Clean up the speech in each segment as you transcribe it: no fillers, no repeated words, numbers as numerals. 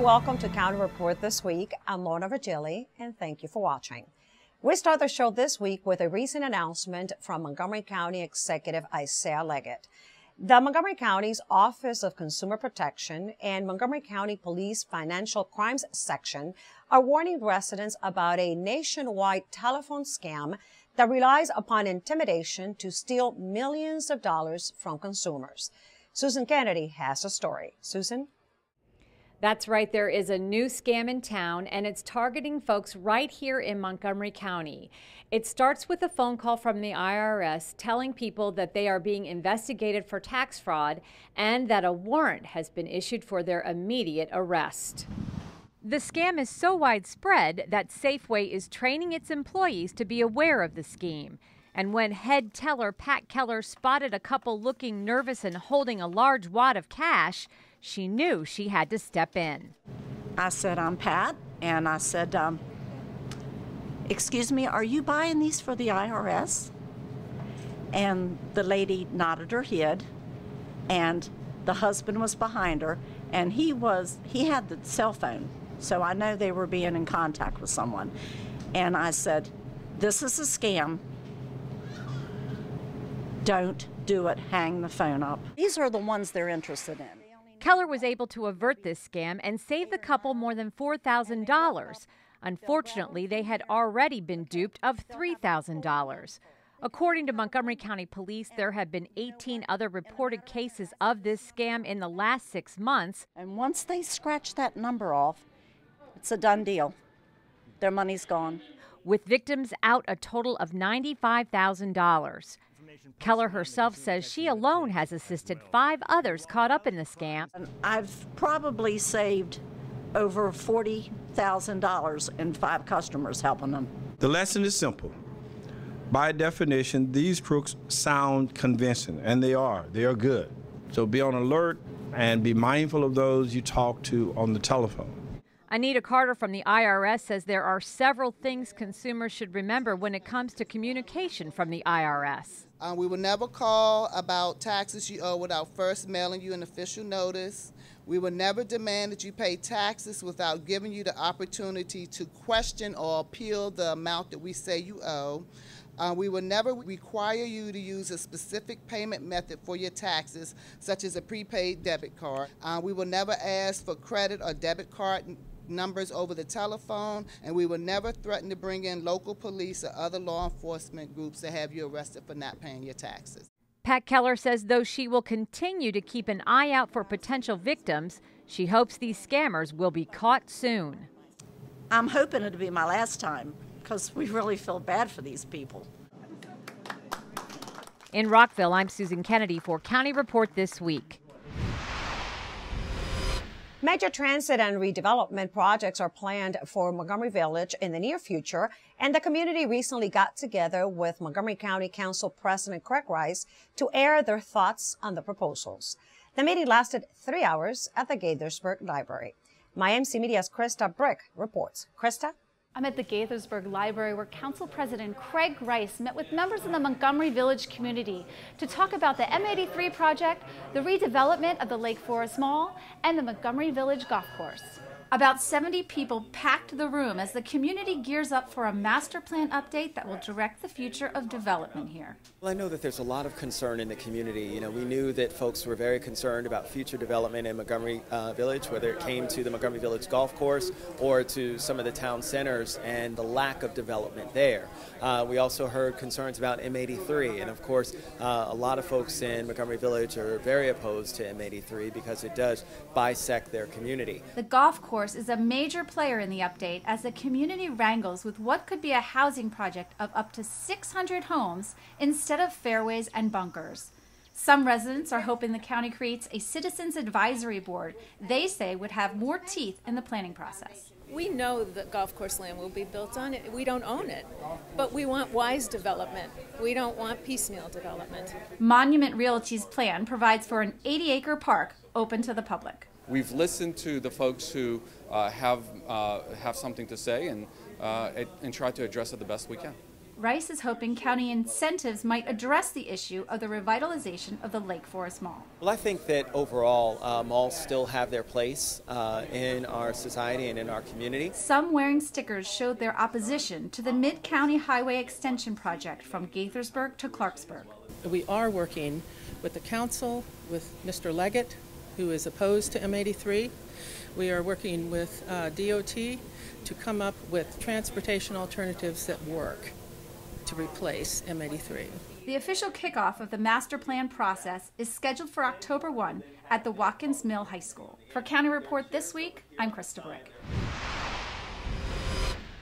welcome to County Report This Week. I'm Lorna Virgili, and thank you for watching. We start the show this week with a recent announcement from Montgomery County Executive Isaiah Leggett. The Montgomery County's Office of Consumer Protection and Montgomery County Police Financial Crimes Section are warning residents about a nationwide telephone scam that relies upon intimidation to steal millions of dollars from consumers. Susan Kennedy has a story. Susan? That's right. There is a new scam in town, and it's targeting folks right here in Montgomery County. It starts with a phone call from the IRS telling people that they are being investigated for tax fraud and that a warrant has been issued for their immediate arrest. The scam is so widespread that Safeway is training its employees to be aware of the scheme. And when head teller Pat Keller spotted a couple looking nervous and holding a large wad of cash, she knew she had to step in. I said, I'm Pat, and I said, excuse me, are you buying these for the IRS? And the lady nodded her head, and the husband was behind her, and he had the cell phone, so I know they were being in contact with someone. And I said, this is a scam. Don't do it. Hang the phone up. These are the ones they're interested in. Keller was able to avert this scam and save the couple more than $4,000. Unfortunately, they had already been duped of $3,000. According to Montgomery County Police, there have been 18 other reported cases of this scam in the last 6 months. And once they scratch that number off, it's a done deal. Their money's gone. With victims out a total of $95,000. Keller herself says she alone has assisted 5 others caught up in the scam. I've probably saved over $40,000 in 5 customers helping them. The lesson is simple. By definition, these crooks sound convincing, and they are. They are good. So be on alert and be mindful of those you talk to on the telephone. Anita Carter from the IRS says there are several things consumers should remember when it comes to communication from the IRS. We will never call about taxes you owe without first mailing you an official notice. We will never demand that you pay taxes without giving you the opportunity to question or appeal the amount that we say you owe. We will never require you to use a specific payment method for your taxes, such as a prepaid debit card. We will never ask for credit or debit card numbers over the telephone, and we will never threaten to bring in local police or other law enforcement groups to have you arrested for not paying your taxes. Pat Keller says though she will continue to keep an eye out for potential victims, she hopes these scammers will be caught soon. I'm hoping it'll be my last time, because we really feel bad for these people. In Rockville, I'm Susan Kennedy for County Report This Week. Major transit and redevelopment projects are planned for Montgomery Village in the near future, and the community recently got together with Montgomery County Council President Craig Rice to air their thoughts on the proposals. The meeting lasted 3 hours at the Gaithersburg Library. My MC Media's Krista Brick reports. Krista? I'm at the Gaithersburg Library where Council President Craig Rice met with members of the Montgomery Village community to talk about the M83 project, the redevelopment of the Lake Forest Mall, and the Montgomery Village Golf Course. About 70 people packed the room as the community gears up for a master plan update that will direct the future of development here. Well, I know that there's a lot of concern in the community. You know, we knew that folks were very concerned about future development in Montgomery Village, whether it came to the Montgomery Village Golf Course or to some of the town centers and the lack of development there. We also heard concerns about M83, and of course, a lot of folks in Montgomery Village are very opposed to M83 because it does bisect their community. The golf course is a major player in the update as the community wrangles with what could be a housing project of up to 600 homes instead of fairways and bunkers. Some residents are hoping the county creates a citizens advisory board they say would have more teeth in the planning process. We know that golf course land will be built on it. We don't own it, but we want wise development. We don't want piecemeal development. Monument Realty's plan provides for an 80-acre park open to the public. We've listened to the folks who have something to say and try to address it the best we can. Rice is hoping county incentives might address the issue of the revitalization of the Lake Forest Mall. Well, I think that overall malls still have their place in our society and in our community. Some wearing stickers showed their opposition to the Mid-County Highway Extension project from Gaithersburg to Clarksburg. We are working with the council, with Mr. Leggett, who is opposed to M83. We are working with DOT to come up with transportation alternatives that work to replace M83. The official kickoff of the master plan process is scheduled for October 1 at the Watkins Mill High School. For County Report This Week, I'm Krista Brick.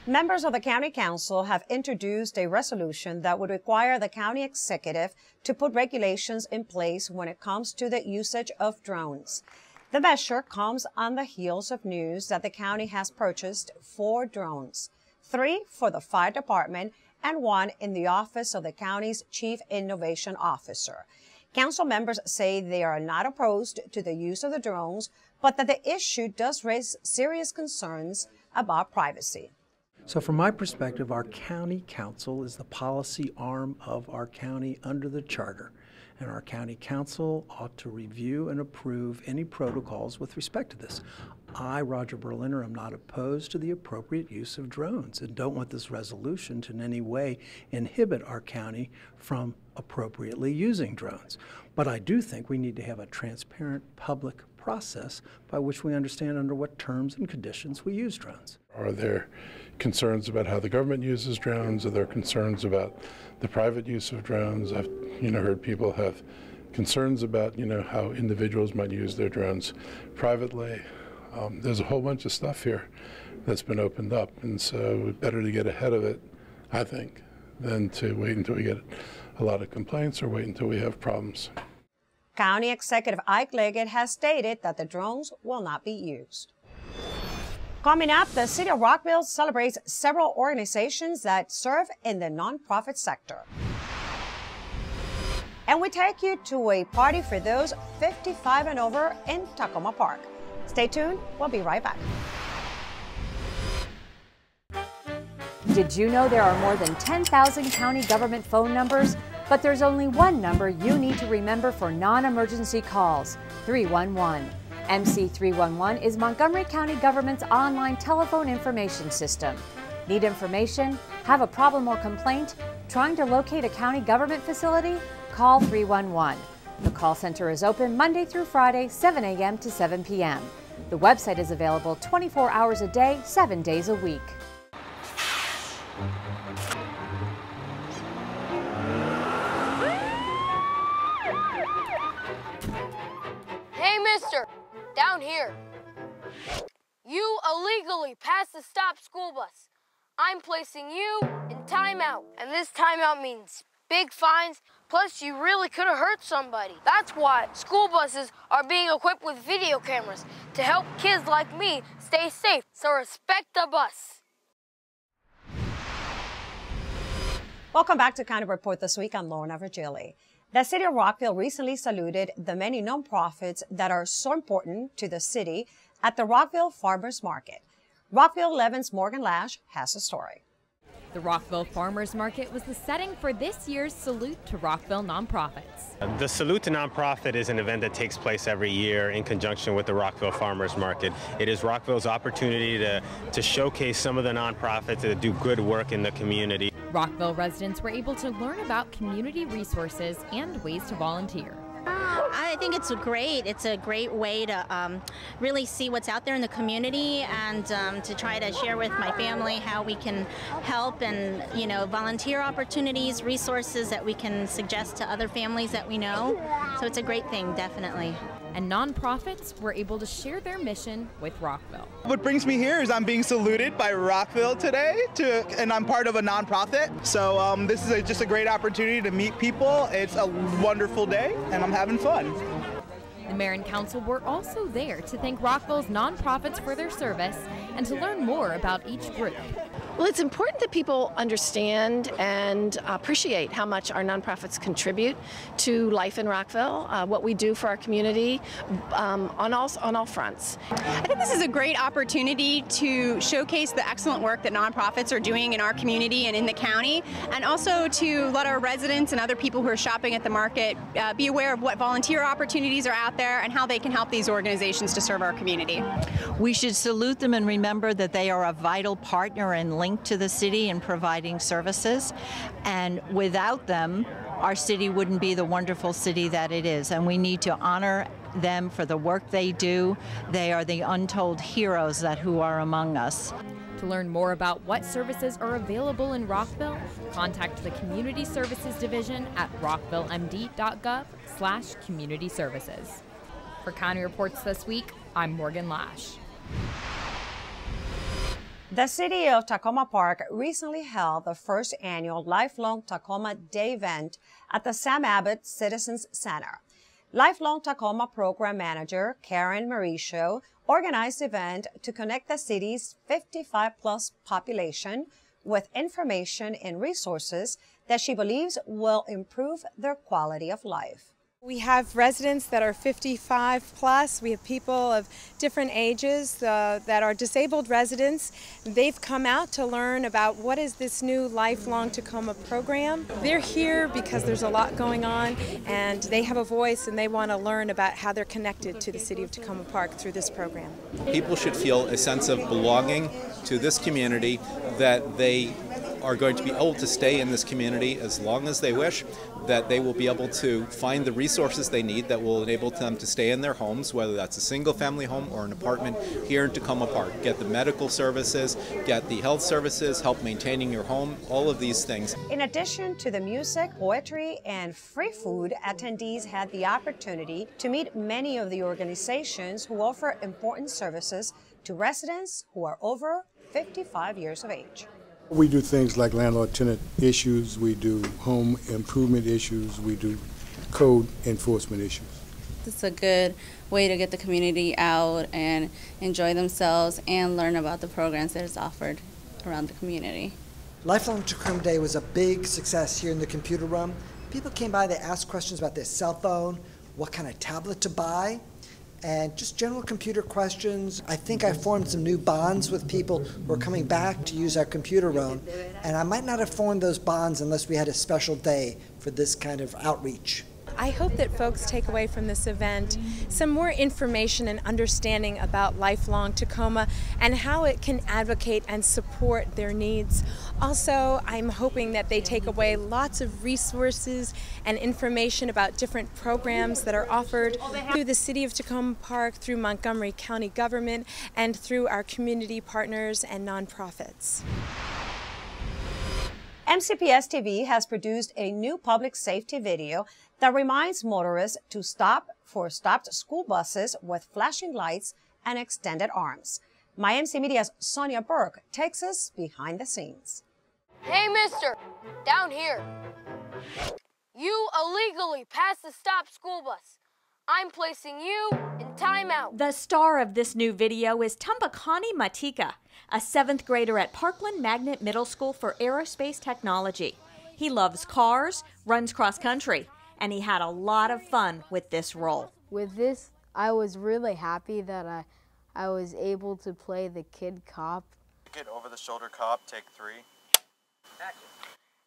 Members of the County Council have introduced a resolution that would require the county executive to put regulations in place when it comes to the usage of drones. The measure comes on the heels of news that the county has purchased 4 drones, 3 for the fire department and 1 in the office of the county's Chief Innovation Officer. Council members say they are not opposed to the use of the drones, but that the issue does raise serious concerns about privacy. So from my perspective, our county council is the policy arm of our county under the charter. And our county council ought to review and approve any protocols with respect to this. I, Roger Berliner, am not opposed to the appropriate use of drones and don't want this resolution to in any way inhibit our county from appropriately using drones. But I do think we need to have a transparent public process by which we understand under what terms and conditions we use drones. Are there concerns about how the government uses drones? Are there concerns about the private use of drones? I've heard people have concerns about how individuals might use their drones privately. There's a whole bunch of stuff here that's been opened up, and so better to get ahead of it, I think, than to wait until we get a lot of complaints or wait until we have problems. County Executive Ike Leggett has stated that the drones will not be used. Coming up, the City of Rockville celebrates several organizations that serve in the nonprofit sector. And we take you to a party for those 55 and over in Tacoma Park. Stay tuned, we'll be right back. Did you know there are more than 10,000 county government phone numbers? But there's only one number you need to remember for non-emergency calls, 311. MC311 is Montgomery County government's online telephone information system. Need information? Have a problem or complaint? Trying to locate a county government facility? Call 311. The call center is open Monday through Friday, 7 a.m. to 7 p.m. The website is available 24 hours a day, 7 days a week. Hey, mister, down here. You illegally passed the stop school bus. I'm placing you in timeout, and this timeout means big fines, plus you really could have hurt somebody. That's why school buses are being equipped with video cameras to help kids like me stay safe, so respect the bus. Welcome back to County Report This Week. I'm Lorna Virgili. The City of Rockville recently saluted the many nonprofits that are so important to the city at the Rockville Farmers Market. Rockville 11's Morgan Lash has a story. The Rockville Farmers Market was the setting for this year's Salute to Rockville Nonprofits. The Salute to Nonprofit is an event that takes place every year in conjunction with the Rockville Farmers Market. It is Rockville's opportunity to showcase some of the nonprofits that do good work in the community. Rockville residents were able to learn about community resources and ways to volunteer. I think it's great. It's a great way to really see what's out there in the community and to try to share with my family how we can help and, volunteer opportunities, resources that we can suggest to other families that we know. So it's a great thing, definitely. And nonprofits were able to share their mission with Rockville. What brings me here is I'm being saluted by Rockville today, and I'm part of a nonprofit. So this is just a great opportunity to meet people. It's a wonderful day, and I'm having fun. The mayor and council were also there to thank Rockville's nonprofits for their service and to learn more about each group. Well, it's important that people understand and appreciate how much our nonprofits contribute to life in Rockville, what we do for our community on all fronts. I think this is a great opportunity to showcase the excellent work that nonprofits are doing in our community and in the county, and also to let our residents and other people who are shopping at the market be aware of what volunteer opportunities are out there and how they can help these organizations to serve our community. We should salute them and remember that they are a vital partner and link to the city in providing services, and without them our city wouldn't be the wonderful city that it is, and we need to honor them for the work they do. They are the untold heroes who are among us. To learn more about what services are available in Rockville, contact the Community Services Division at rockvillemd.gov/community services. For County Reports This Week, I'm Morgan Lash. The city of Takoma Park recently held the first annual Lifelong Tacoma Day event at the Sam Abbott Citizens Center. Lifelong Tacoma Program Manager Karen Mauricio organized the event to connect the city's 55-plus population with information and resources that she believes will improve their quality of life. We have residents that are 55 plus. We have people of different ages that are disabled residents. They've come out to learn about what is this new Lifelong Tacoma program. They're here because there's a lot going on and they have a voice and they want to learn about how they're connected to the city of Takoma Park through this program. People should feel a sense of belonging to this community, that they are going to be able to stay in this community as long as they wish, that they will be able to find the resources they need that will enable them to stay in their homes, whether that's a single-family home or an apartment here in Takoma Park. Get the medical services, get the health services, help maintaining your home, all of these things. In addition to the music, poetry, and free food, attendees had the opportunity to meet many of the organizations who offer important services to residents who are over 55 years of age. We do things like landlord-tenant issues, we do home improvement issues, we do code enforcement issues. It's a good way to get the community out and enjoy themselves and learn about the programs that is offered around the community. Lifelong Tacoma Day was a big success here in the computer room. People came by, they asked questions about their cell phone, what kind of tablet to buy, and just general computer questions. I think I formed some new bonds with people who are coming back to use our computer room, and I might not have formed those bonds unless we had a special day for this kind of outreach. I hope that folks take away from this event some more information and understanding about Lifelong Tacoma and how it can advocate and support their needs. Also, I'm hoping that they take away lots of resources and information about different programs that are offered through the City of Takoma Park, through Montgomery County government, and through our community partners and nonprofits. MCPS TV has produced a new public safety video that reminds motorists to stop for stopped school buses with flashing lights and extended arms. MyMC Media's Sonia Burke takes us behind the scenes. Hey, mister, down here. You illegally passed the stop school bus. I'm placing you in timeout. The star of this new video is Tumbakani Matika, a 7th grader at Parkland Magnet Middle School for Aerospace Technology. He loves cars, runs cross country, and he had a lot of fun with this role. With this, I was really happy that I was able to play the kid cop. Get over the shoulder cop, take 3. Action.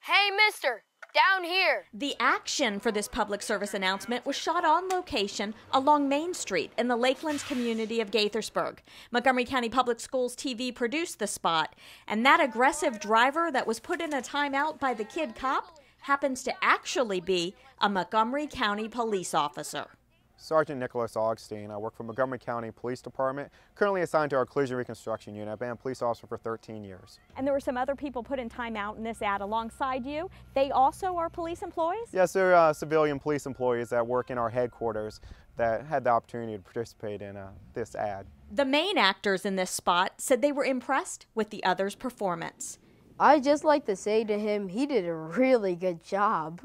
Hey, mister, down here. The action for this public service announcement was shot on location along Main Street in the Lakelands community of Gaithersburg. Montgomery County Public Schools TV produced the spot, and that aggressive driver that was put in a timeout by the kid cop happens to actually be a Montgomery County police officer. Sergeant Nicholas Augustine. I work for Montgomery County Police Department, currently assigned to our collision reconstruction unit. I've been a police officer for 13 years. And there were some other people put in timeout in this ad alongside you. They also are police employees? Yes, they're civilian police employees that work in our headquarters that had the opportunity to participate in this ad. The main actors in this spot said they were impressed with the other's performance. I'd just like to say to him, he did a really good job.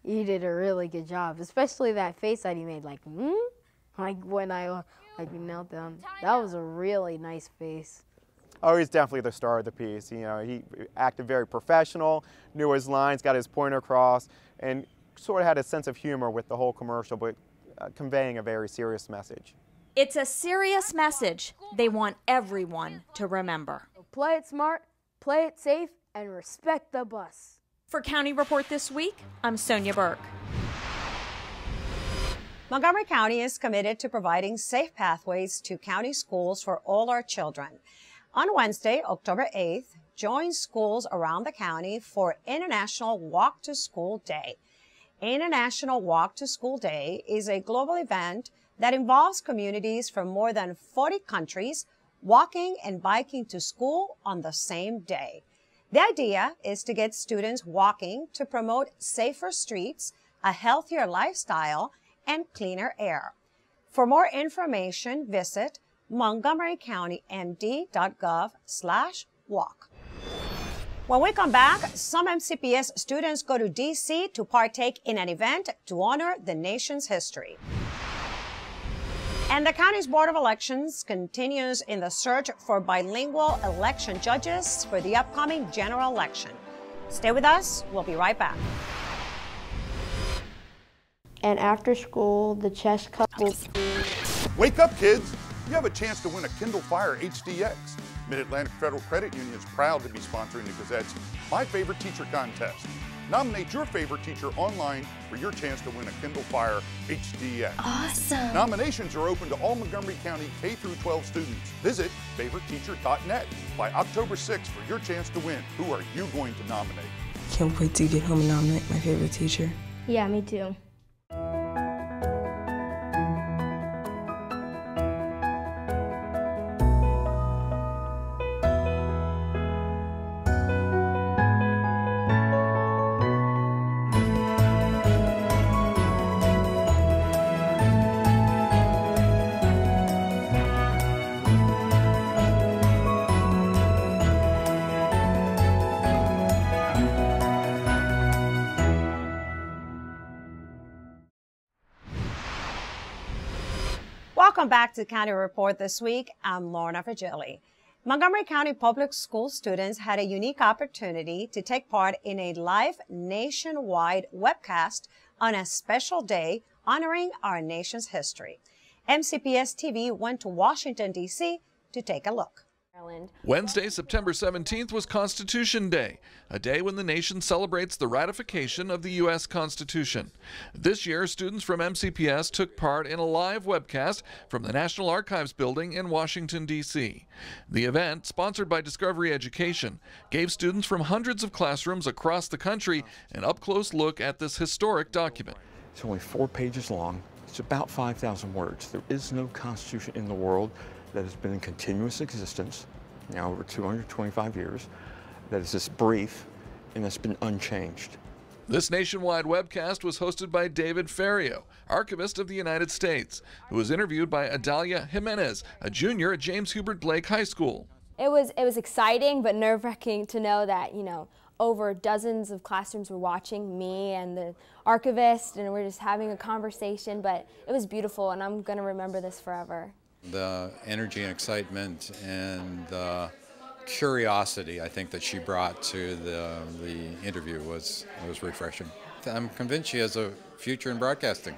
He did a really good job, especially that face that he made, like when I knelt down. That was a really nice face. Oh, he's definitely the star of the piece. You know, he acted very professional, knew his lines, got his point across, and sort of had a sense of humor with the whole commercial, but conveying a very serious message. It's a serious message they want everyone to remember. Play it smart, play it safe, and respect the bus. For County Report This Week, I'm Sonia Burke. Montgomery County is committed to providing safe pathways to county schools for all our children. On Wednesday, October 8th, join schools around the county for International Walk to School Day. International Walk to School Day is a global event that involves communities from more than 40 countries walking and biking to school on the same day. The idea is to get students walking to promote safer streets, a healthier lifestyle, and cleaner air. For more information, visit montgomerycountymd.gov/walk. When we come back, some MCPS students go to D.C. to partake in an event to honor the nation's history. And the county's Board of Elections continues in the search for bilingual election judges for the upcoming general election. Stay with us. We'll be right back. And after school, the chess cup will... Wake up, kids! You have a chance to win a Kindle Fire HDX. Mid-Atlantic Federal Credit Union is proud to be sponsoring the Gazette's My Favorite Teacher contest. Nominate your favorite teacher online for your chance to win a Kindle Fire HDX. Awesome! Nominations are open to all Montgomery County K-12 students. Visit favoriteteacher.net by October 6th for your chance to win. Who are you going to nominate? Can't wait to get home and nominate my favorite teacher. Yeah, me too. Welcome back to County Report This Week. I'm Lorna Virgili. Montgomery County Public School students had a unique opportunity to take part in a live nationwide webcast on a special day honoring our nation's history. MCPS TV went to Washington, D.C. to take a look. Wednesday, September 17th was Constitution Day, a day when the nation celebrates the ratification of the U.S. Constitution. This year, students from MCPS took part in a live webcast from the National Archives building in Washington, D.C. The event, sponsored by Discovery Education, gave students from hundreds of classrooms across the country an up-close look at this historic document. It's only 4 pages long. It's about 5,000 words. There is no constitution in the world that has been in continuous existence, now over 225 years, that is this brief and that's been unchanged. This nationwide webcast was hosted by David Ferrio, Archivist of the United States, who was interviewed by Adalia Jimenez, a junior at James Hubert Blake High School. It was exciting but nerve-wracking to know that, over dozens of classrooms were watching me and the archivist, and we're just having a conversation, but it was beautiful, and I'm going to remember this forever. The energy and excitement and the curiosity I think that she brought to the interview was refreshing. I'm convinced she has a future in broadcasting.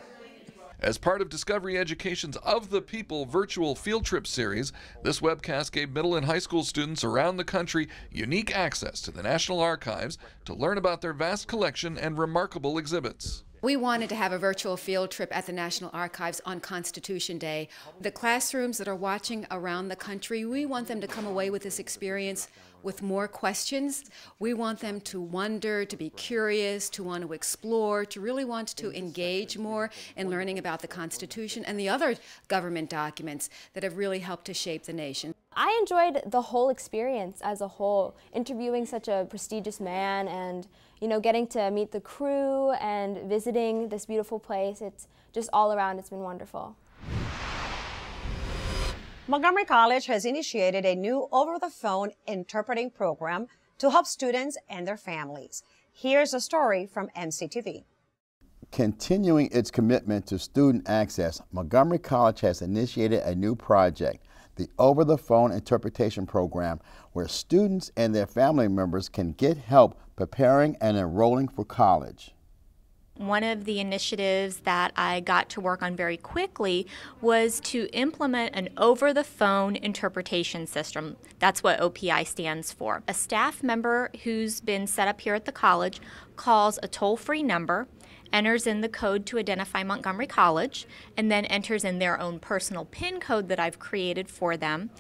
As part of Discovery Education's Of the People virtual field trip series, this webcast gave middle and high school students around the country unique access to the National Archives to learn about their vast collection and remarkable exhibits. We wanted to have a virtual field trip at the National Archives on Constitution Day. The classrooms that are watching around the country, we want them to come away with this experience with more questions. We want them to wonder, to be curious, to want to explore, to really want to engage more in learning about the Constitution and the other government documents that have really helped to shape the nation. I enjoyed the whole experience as a whole, interviewing such a prestigious man and getting to meet the crew and visiting this beautiful place. It's just all around, it's been wonderful. Montgomery College has initiated a new over-the-phone interpreting program to help students and their families. Here's a story from MCTV. Continuing its commitment to student access, Montgomery College has initiated a new project, the over-the-phone interpretation program where students and their family members can get help preparing and enrolling for college. One of the initiatives that I got to work on very quickly was to implement an over-the-phone interpretation system. That's what OPI stands for. A staff member who's been set up here at the college calls a toll-free number, enters in the code to identify Montgomery College, and then enters in their own personal PIN code that I've created for them,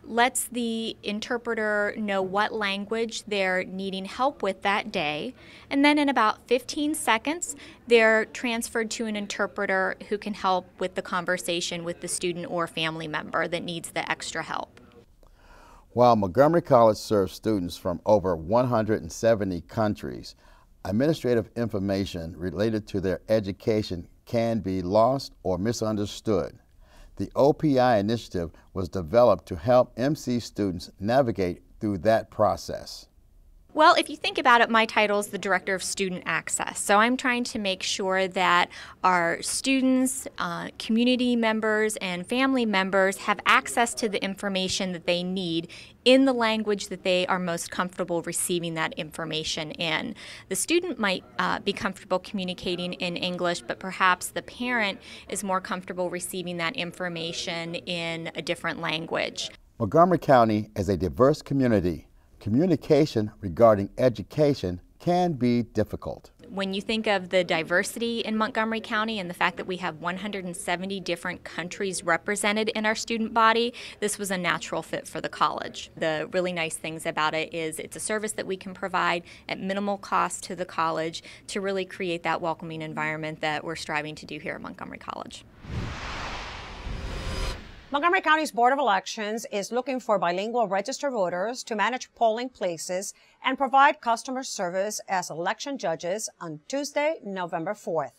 lets the interpreter know what language they're needing help with that day, and then in about 15 seconds, they're transferred to an interpreter who can help with the conversation with the student or family member that needs the extra help. While Montgomery College serves students from over 170 countries, administrative information related to their education can be lost or misunderstood. The OPI initiative was developed to help MC students navigate through that process. Well, if you think about it, my title is the Director of Student Access. So I'm trying to make sure that our students, community members, and family members have access to the information that they need in the language that they are most comfortable receiving that information in. The student might be comfortable communicating in English, but perhaps the parent is more comfortable receiving that information in a different language. Montgomery County is a diverse community. Communication regarding education can be difficult. When you think of the diversity in Montgomery County and the fact that we have 170 different countries represented in our student body, this was a natural fit for the college. The really nice things about it is it's a service that we can provide at minimal cost to the college to really create that welcoming environment that we're striving to do here at Montgomery College. Montgomery County's Board of Elections is looking for bilingual registered voters to manage polling places and provide customer service as election judges on Tuesday, November 4th.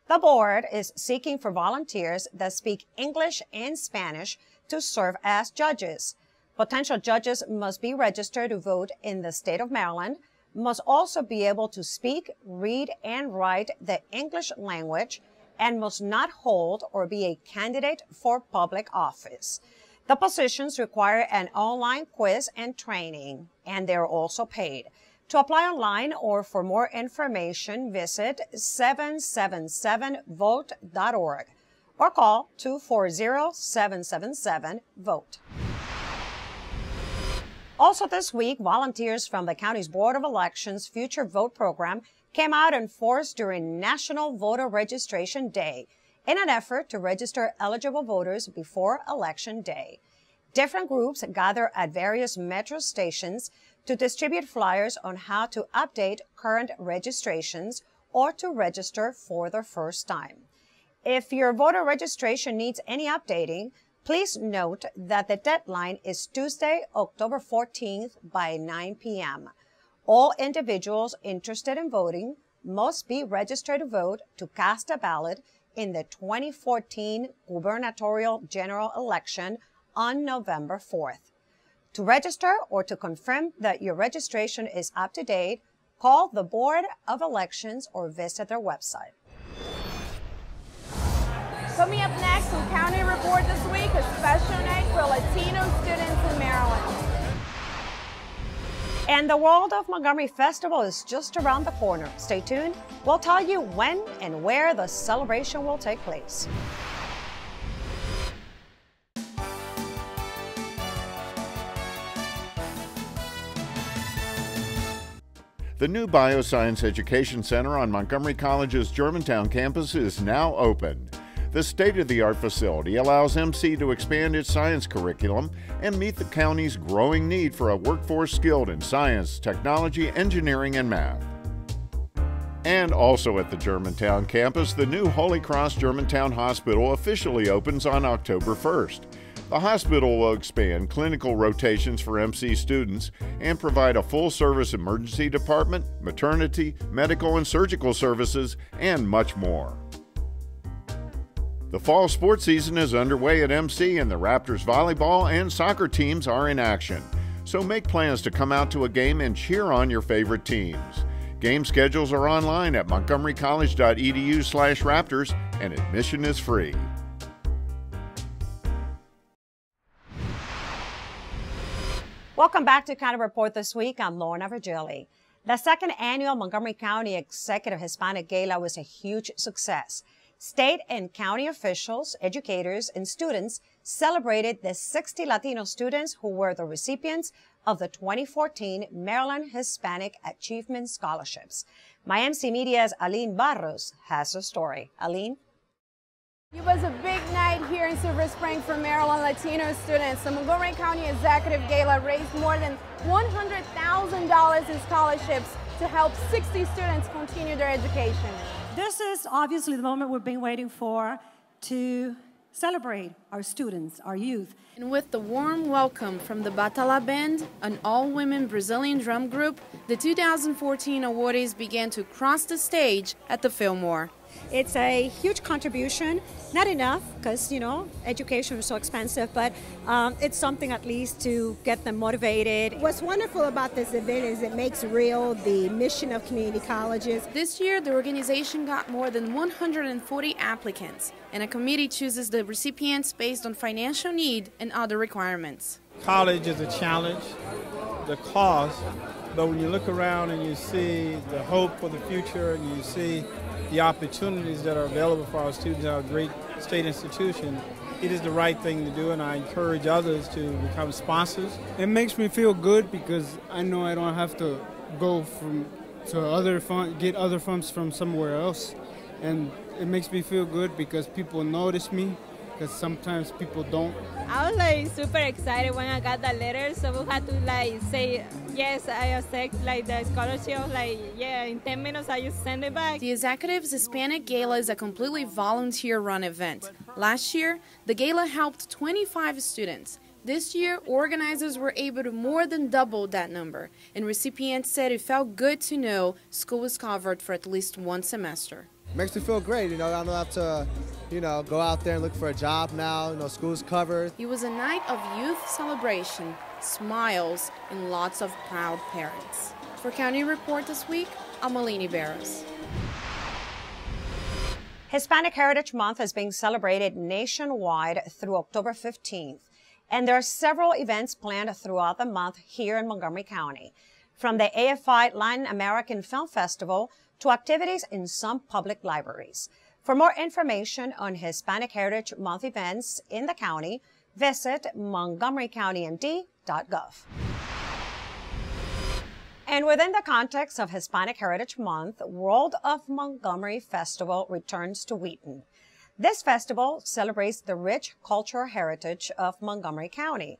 The board is seeking for volunteers that speak English and Spanish to serve as judges. Potential judges must be registered to vote in the state of Maryland, must also be able to speak, read, and write the English language, and must not hold or be a candidate for public office. The positions require an online quiz and training, and they're also paid. To apply online or for more information, visit 777vote.org or call 240-777-VOTE. Also this week, volunteers from the county's Board of Elections Future Vote program came out in force during National Voter Registration Day in an effort to register eligible voters before Election Day. Different groups gather at various metro stations to distribute flyers on how to update current registrations or to register for the first time. If your voter registration needs any updating, please note that the deadline is Tuesday, October 14th by 9 p.m. All individuals interested in voting must be registered to vote to cast a ballot in the 2014 gubernatorial general election on November 4th. To register or to confirm that your registration is up to date, call the Board of Elections or visit their website. Coming up next on County Report this week, a special night for Latino students in Maryland. And the World of Montgomery Festival is just around the corner. Stay tuned. We'll tell you when and where the celebration will take place. The new Bioscience Education Center on Montgomery College's Germantown campus is now open. The state-of-the-art facility allows MC to expand its science curriculum and meet the county's growing need for a workforce skilled in science, technology, engineering, and math. And also at the Germantown campus, the new Holy Cross Germantown Hospital officially opens on October 1st. The hospital will expand clinical rotations for MC students and provide a full-service emergency department, maternity, medical and surgical services, and much more. The fall sports season is underway at MC and the Raptors volleyball and soccer teams are in action. So make plans to come out to a game and cheer on your favorite teams. Game schedules are online at montgomerycollege.edu/Raptors and admission is free. Welcome back to County Report this week. I'm Lorna Virgili. The second annual Montgomery County Executive Hispanic Gala was a huge success. State and county officials, educators, and students celebrated the 60 Latino students who were the recipients of the 2014 Maryland Hispanic Achievement Scholarships. My MC Media's Aline Barros has a story. Aline? It was a big night here in Silver Spring for Maryland Latino students. The Montgomery County Executive Gala raised more than $100,000 in scholarships to help 60 students continue their education. This is obviously the moment we've been waiting for to celebrate our students, our youth. And with the warm welcome from the Batala Band, an all-women Brazilian drum group, the 2014 awardees began to cross the stage at the Fillmore. It's a huge contribution, not enough because, you know, education is so expensive, but it's something at least to get them motivated. What's wonderful about this event is it makes real the mission of community colleges. This year, the organization got more than 140 applicants, and a committee chooses the recipients based on financial need and other requirements. College is a challenge, the cost, but when you look around and you see the hope for the future and you see the opportunities that are available for our students at our great state institution, it is the right thing to do, and I encourage others to become sponsors. It makes me feel good because I know I don't have to go get other funds from somewhere else, and it makes me feel good because people notice me, because sometimes people don't. I was super excited when I got the letter, so we had to say yes, I accept the scholarship. In 10 minutes I just send it back. The Executive's Hispanic Gala is a completely volunteer-run event. Last year, the gala helped 25 students. This year, organizers were able to more than double that number, and recipients said it felt good to know school was covered for at least one semester. Makes me feel great, I don't have to, go out there and look for a job now, school's covered. It was a night of youth celebration, smiles, and lots of proud parents. For County Report this week, I'm Aline Barros. Hispanic Heritage Month is being celebrated nationwide through October 15th, and there are several events planned throughout the month here in Montgomery County, from the AFI Latin American Film Festival to activities in some public libraries. For more information on Hispanic Heritage Month events in the county, visit montgomerycountymd.gov. And within the context of Hispanic Heritage Month, World of Montgomery Festival returns to Wheaton. This festival celebrates the rich cultural heritage of Montgomery County.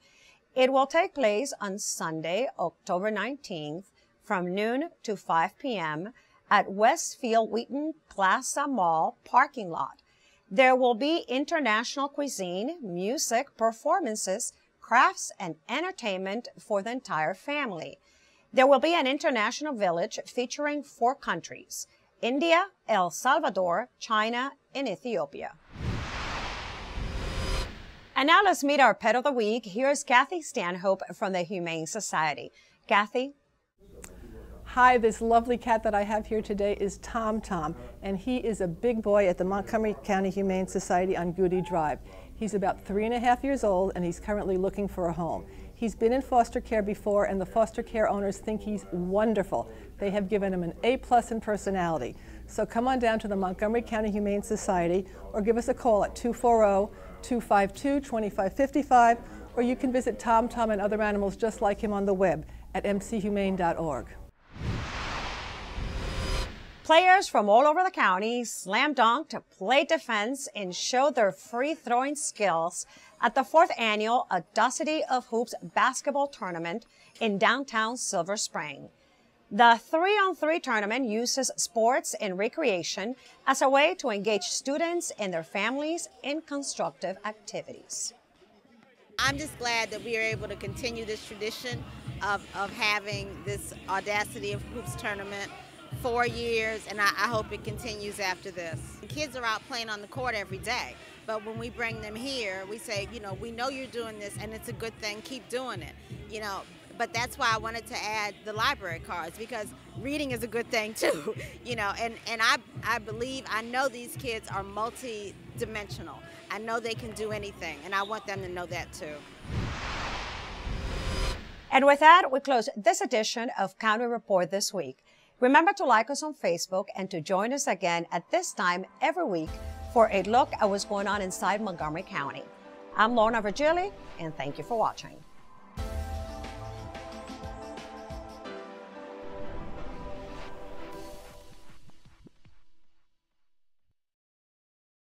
It will take place on Sunday, October 19th from noon to 5 p.m. at Westfield Wheaton Plaza Mall parking lot. There will be international cuisine, music, performances, crafts, and entertainment for the entire family. There will be an international village featuring 4 countries: India, El Salvador, China, and Ethiopia. And now let's meet our pet of the week. Here's Kathy Stanhope from the Humane Society. Kathy? Hi, this lovely cat that I have here today is Tom Tom, and he is a big boy at the Montgomery County Humane Society on Goody Drive. He's about 3.5 years old, and he's currently looking for a home. He's been in foster care before, and the foster care owners think he's wonderful. They have given him an A+ in personality. So come on down to the Montgomery County Humane Society or give us a call at 240-252-2555, or you can visit Tom Tom and other animals just like him on the web at mchumane.org. Players from all over the county slam dunked, played defense, and showed their free-throwing skills at the 4th annual Audacity of Hoops basketball tournament in downtown Silver Spring. The 3-on-3 tournament uses sports and recreation as a way to engage students and their families in constructive activities. I'm just glad that we are able to continue this tradition of having this Audacity of Hoops tournament 4 years, and I hope it continues after this. The kids are out playing on the court every day, but when we bring them here, we say, we know you're doing this and it's a good thing, keep doing it, But that's why I wanted to add the library cards, because reading is a good thing too, and I know these kids are multi-dimensional. I know they can do anything, and I want them to know that too. And with that, we close this edition of County Report this week. Remember to like us on Facebook and to join us again at this time every week for a look at what's going on inside Montgomery County. I'm Lorna Virgili, and thank you for watching.